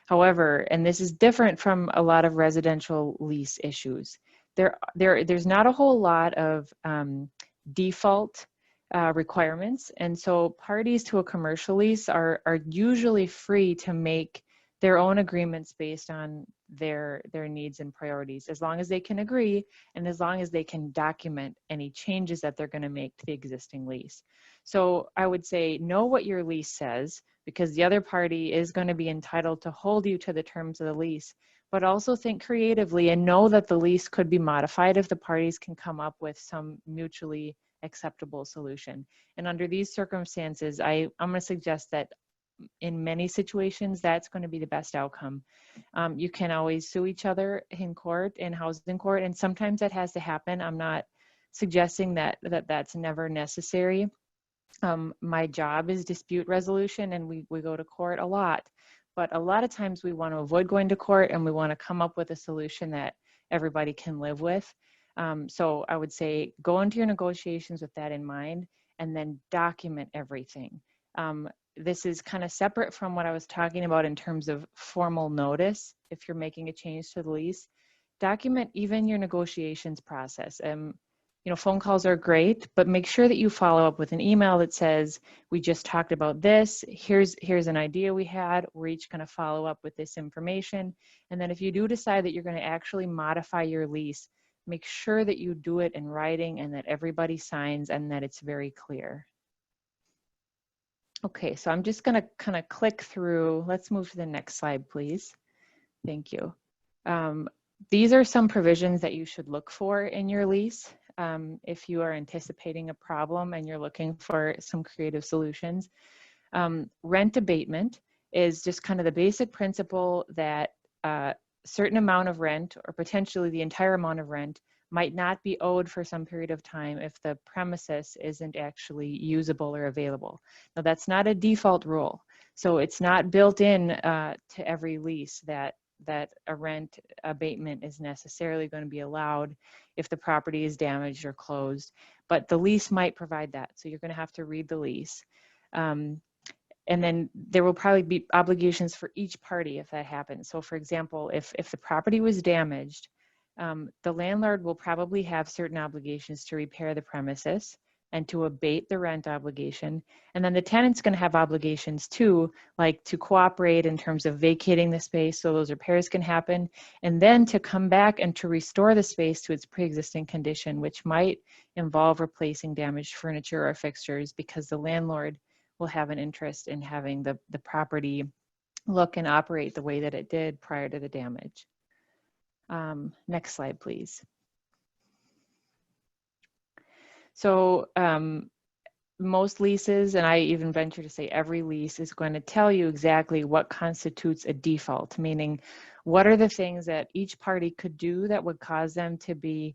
However, and this is different from a lot of residential lease issues, there's not a whole lot of default requirements, and so parties to a commercial lease are usually free to make their own agreements based on their needs and priorities, as long as they can agree and as long as they can document any changes that they're going to make to the existing lease. So I would say know what your lease says, because the other party is going to be entitled to hold you to the terms of the lease, but also think creatively and know that the lease could be modified if the parties can come up with some mutually acceptable solution. And under these circumstances, I'm going to suggest that in many situations, that's going to be the best outcome. You can always sue each other in court, in housing court, and sometimes that has to happen. I'm not suggesting that that's never necessary. My job is dispute resolution, and we go to court a lot. But a lot of times we want to avoid going to court, and we want to come up with a solution that everybody can live with. So I would say go into your negotiations with that in mind, and then document everything. This is kind of separate from what I was talking about in terms of formal notice. If you're making a change to the lease, document even your negotiations process. Phone calls are great, but make sure that you follow up with an email that says, we just talked about this, here's an idea we had, we're each going to follow up with this information. And then if you do decide that you're going to actually modify your lease, make sure that you do it in writing and that everybody signs and that it's very clear. Okay, so I'm just going to kind of click through. Let's move to the next slide, please. Thank you. These are some provisions that you should look for in your lease if you are anticipating a problem and you're looking for some creative solutions. Rent abatement is just kind of the basic principle that a certain amount of rent, or potentially the entire amount of rent, might not be owed for some period of time if the premises isn't actually usable or available. Now, that's not a default rule, so it's not built in to every lease that that a rent abatement is necessarily going to be allowed if the property is damaged or closed, but the lease might provide that. So you're going to have to read the lease. And then there will probably be obligations for each party if that happens. So for example, if the property was damaged, the landlord will probably have certain obligations to repair the premises and to abate the rent obligation. And then the tenant's going to have obligations too, like to cooperate in terms of vacating the space so those repairs can happen, and then to come back and to restore the space to its pre-existing condition, which might involve replacing damaged furniture or fixtures, because the landlord will have an interest in having the property look and operate the way that it did prior to the damage. Next slide, please. So most leases, and I even venture to say every lease, is going to tell you exactly what constitutes a default, meaning what are the things that each party could do that would cause them to be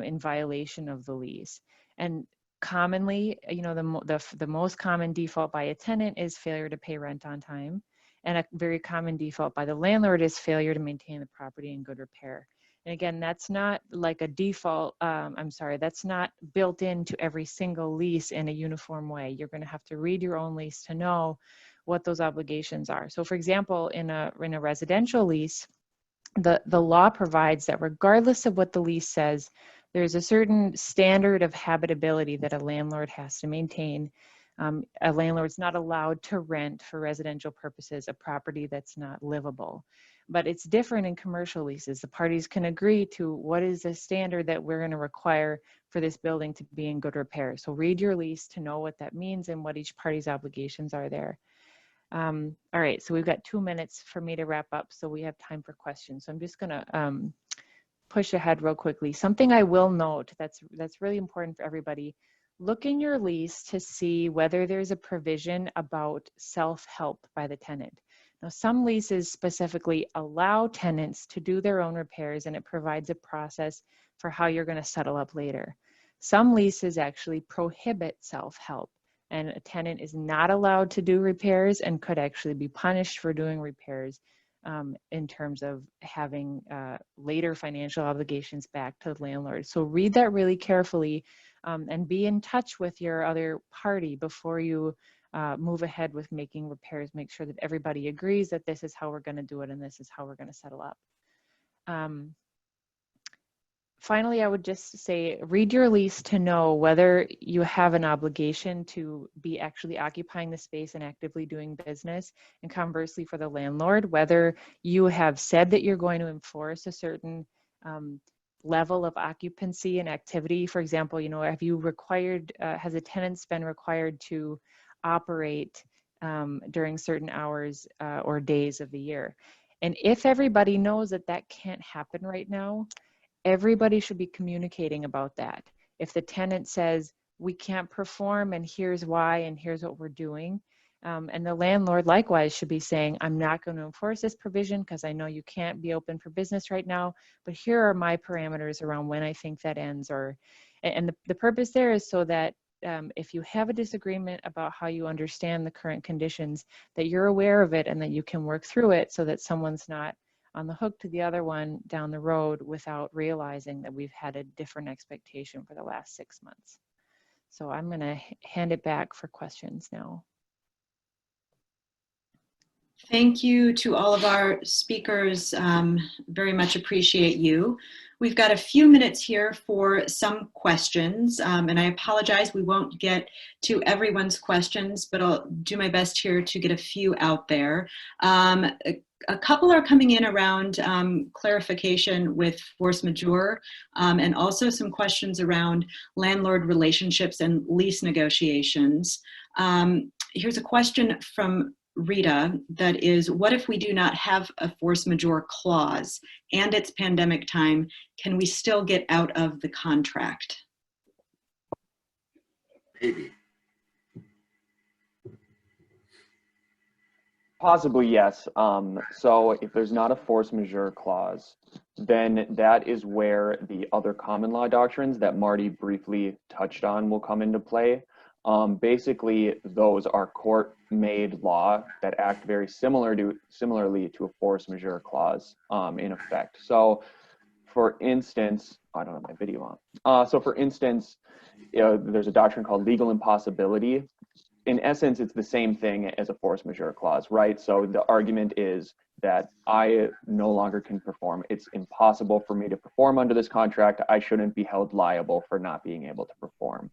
in violation of the lease. And commonly, you know, the most common default by a tenant is failure to pay rent on time. And a very common default by the landlord is failure to maintain the property in good repair. And again, that's not like a default, that's not built into every single lease in a uniform way. You're going to have to read your own lease to know what those obligations are. So for example, in a residential lease, the law provides that regardless of what the lease says, there's a certain standard of habitability that a landlord has to maintain. A landlord's not allowed to rent for residential purposes a property that's not livable. But it's different in commercial leases. The parties can agree to what is the standard that we're going to require for this building to be in good repair. So read your lease to know what that means and what each party's obligations are there. All right, so we've got 2 minutes for me to wrap up, so we have time for questions. So I'm just going to push ahead real quickly. Something I will note that's really important for everybody: look in your lease to see whether there's a provision about self-help by the tenant. Now, some leases specifically allow tenants to do their own repairs, and it provides a process for how you're going to settle up later. Some leases actually prohibit self-help, and a tenant is not allowed to do repairs and could actually be punished for doing repairs in terms of having later financial obligations back to the landlord. So read that really carefully and be in touch with your other party before you move ahead with making repairs. Make sure that everybody agrees that this is how we're going to do it and this is how we're going to settle up. Finally, I would just say, read your lease to know whether you have an obligation to be actually occupying the space and actively doing business, and conversely for the landlord, whether you have said that you're going to enforce a certain level of occupancy and activity. For example, you know, have you required, has a tenant been required to operate during certain hours or days of the year? And if everybody knows that that can't happen right now, everybody should be communicating about that. If the tenant says, we can't perform and here's why and here's what we're doing, and the landlord likewise should be saying, I'm not going to enforce this provision because I know you can't be open for business right now, but here are my parameters around when I think that ends. And the purpose there is so that if you have a disagreement about how you understand the current conditions, that you're aware of it and that you can work through it so that someone's not on the hook to the other one down the road without realizing that we've had a different expectation for the last 6 months. So I'm going to hand it back for questions now. Thank you to all of our speakers. Very much appreciate you. We've got a few minutes here for some questions, and I apologize we won't get to everyone's questions, but I'll do my best here to get a few out there. A couple are coming in around clarification with force majeure, and also some questions around landlord relationships and lease negotiations. Here's a question from Rita that is, what if we do not have a force majeure clause and it's pandemic time? Can we still get out of the contract? Maybe. Possibly, yes. So if there's not a force majeure clause, then that is where the other common law doctrines that Marty briefly touched on will come into play. Basically, those are court-made law that act very similarly to a force majeure clause in effect. So, for instance, I don't have my video on. So, for instance, there's a doctrine called legal impossibility. In essence, it's the same thing as a force majeure clause, right? So the argument is that I no longer can perform. It's impossible for me to perform under this contract. I shouldn't be held liable for not being able to perform.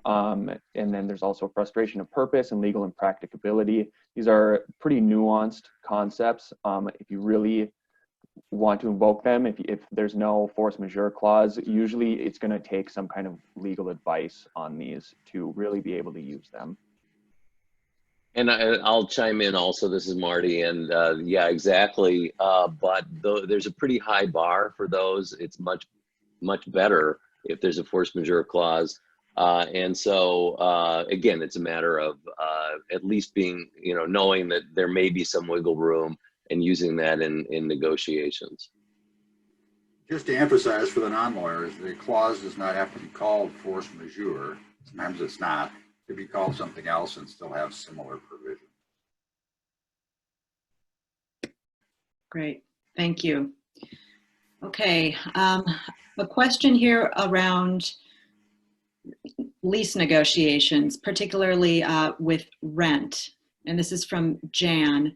And then there's also frustration of purpose and legal impracticability. These are pretty nuanced concepts. If you really want to invoke them, if there's no force majeure clause, usually it's going to take some kind of legal advice on these to really be able to use them. And I'll chime in also. This is Marty, and yeah, exactly. But there's a pretty high bar for those. It's much better if there's a force majeure clause. And so again, it's a matter of at least being, knowing that there may be some wiggle room and using that in negotiations. Just to emphasize for the non-lawyers, the clause does not have to be called force majeure. Sometimes it's not. It could be called something else and still have similar provisions. Great, thank you. Okay, a question here around lease negotiations, particularly with rent. And this is from Jan.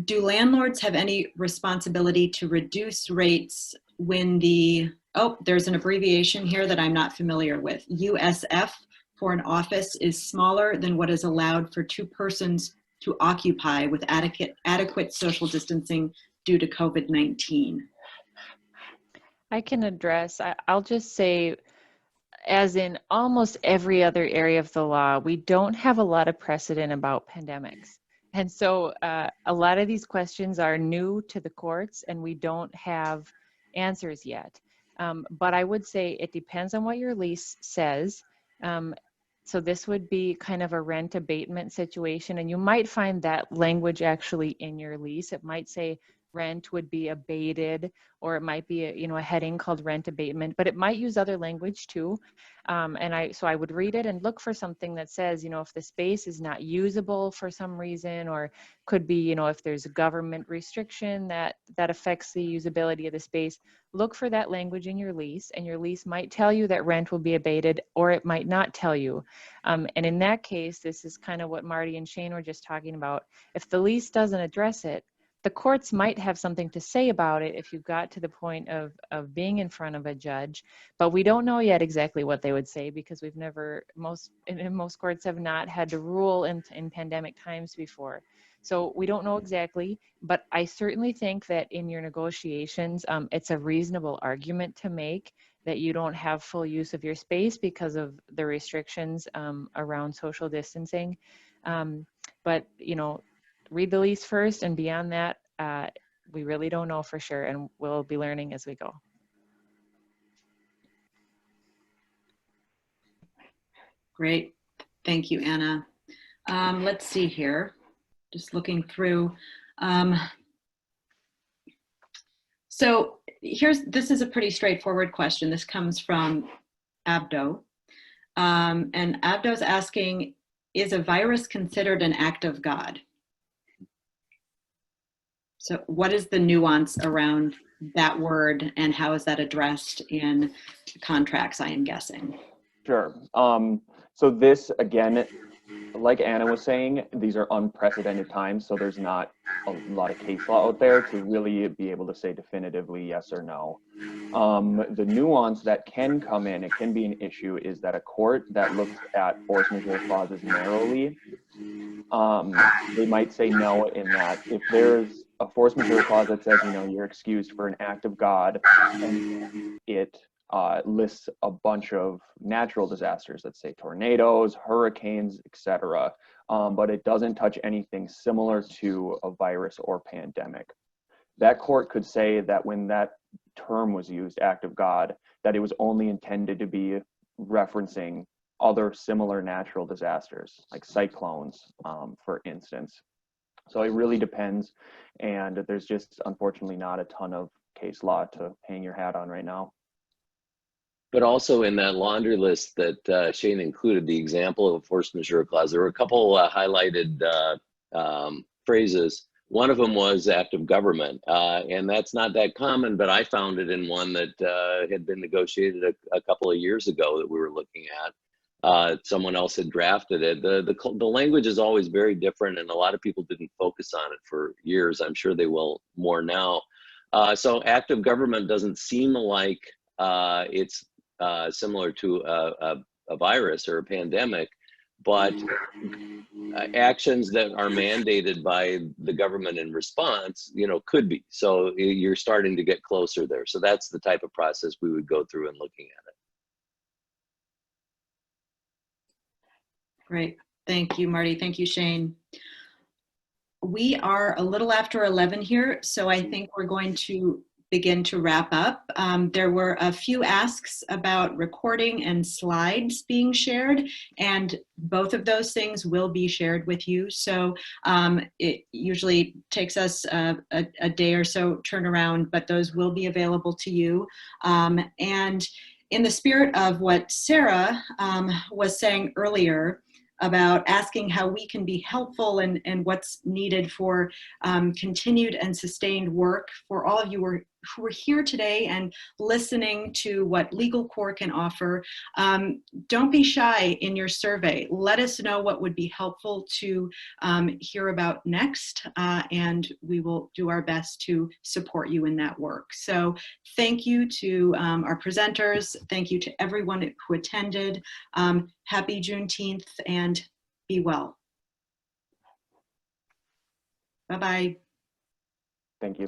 Do landlords have any responsibility to reduce rates when there's an abbreviation here that I'm not familiar with. USF for an office is smaller than what is allowed for 2 persons to occupy with adequate social distancing due to COVID-19. I can address, I'll just say, as in almost every other area of the law, we don't have a lot of precedent about pandemics. And so a lot of these questions are new to the courts and we don't have answers yet. But I would say it depends on what your lease says. So this would be kind of a rent abatement situation, and you might find that language actually in your lease. It might say rent would be abated, or it might be a heading called rent abatement, but it might use other language too. So I would read it and look for something that says, if the space is not usable for some reason, or could be, if there's a government restriction that affects the usability of the space, look for that language in your lease, and your lease might tell you that rent will be abated, or it might not tell you. And in that case, this is kind of what Marty and Shane were just talking about. If the lease doesn't address it, the courts might have something to say about it if you got to the point of being in front of a judge, but we don't know yet exactly what they would say, because we've never, most courts have not had to rule in pandemic times before. So we don't know exactly, but I certainly think that in your negotiations, it's a reasonable argument to make that you don't have full use of your space because of the restrictions around social distancing. But, read the lease first, and beyond that, we really don't know for sure, and we'll be learning as we go. Great, thank you, Anna. Let's see here, just looking through. So this is a pretty straightforward question. This comes from Abdo. And Abdo's asking, is a virus considered an act of God? So what is the nuance around that word, and how is that addressed in contracts, I am guessing? Sure. So this, again, like Anna was saying, these are unprecedented times, so there's not a lot of case law out there to really be able to say definitively yes or no. The nuance that can come in, it can be an issue, is that a court that looks at force majeure clauses narrowly, they might say no, in that if there's a force majeure clause that says, you're excused for an act of God, and it lists a bunch of natural disasters, let's say tornadoes, hurricanes, etc., but it doesn't touch anything similar to a virus or pandemic. That court could say that when that term was used, act of God, that it was only intended to be referencing other similar natural disasters, like cyclones, for instance. So it really depends, and there's just unfortunately not a ton of case law to hang your hat on right now. But also in that laundry list that Shane included, the example of a force majeure clause, there were a couple highlighted phrases. One of them was act of government, and that's not that common, but I found it in one that had been negotiated a couple of years ago that we were looking at. Someone else had drafted it. The language is always very different, and a lot of people didn't focus on it for years. I'm sure they will more now. So act of government doesn't seem like it's similar to a virus or a pandemic, but actions that are mandated by the government in response, you know, could be. So you're starting to get closer there. So that's the type of process we would go through in looking at it. Great. Thank you, Marty. Thank you, Shane. We are a little after 11 here, so I think we're going to begin to wrap up. There were a few asks about recording and slides being shared, and both of those things will be shared with you. So it usually takes us a day or so turnaround, but those will be available to you. And in the spirit of what Sarah was saying earlier, about asking how we can be helpful and what's needed for continued and sustained work for all of you who are here today and listening to what Legal Corps can offer. Don't be shy in your survey. Let us know what would be helpful to hear about next, and we will do our best to support you in that work. So thank you to our presenters. Thank you to everyone who attended. Happy Juneteenth and be well. Bye-bye. Thank you.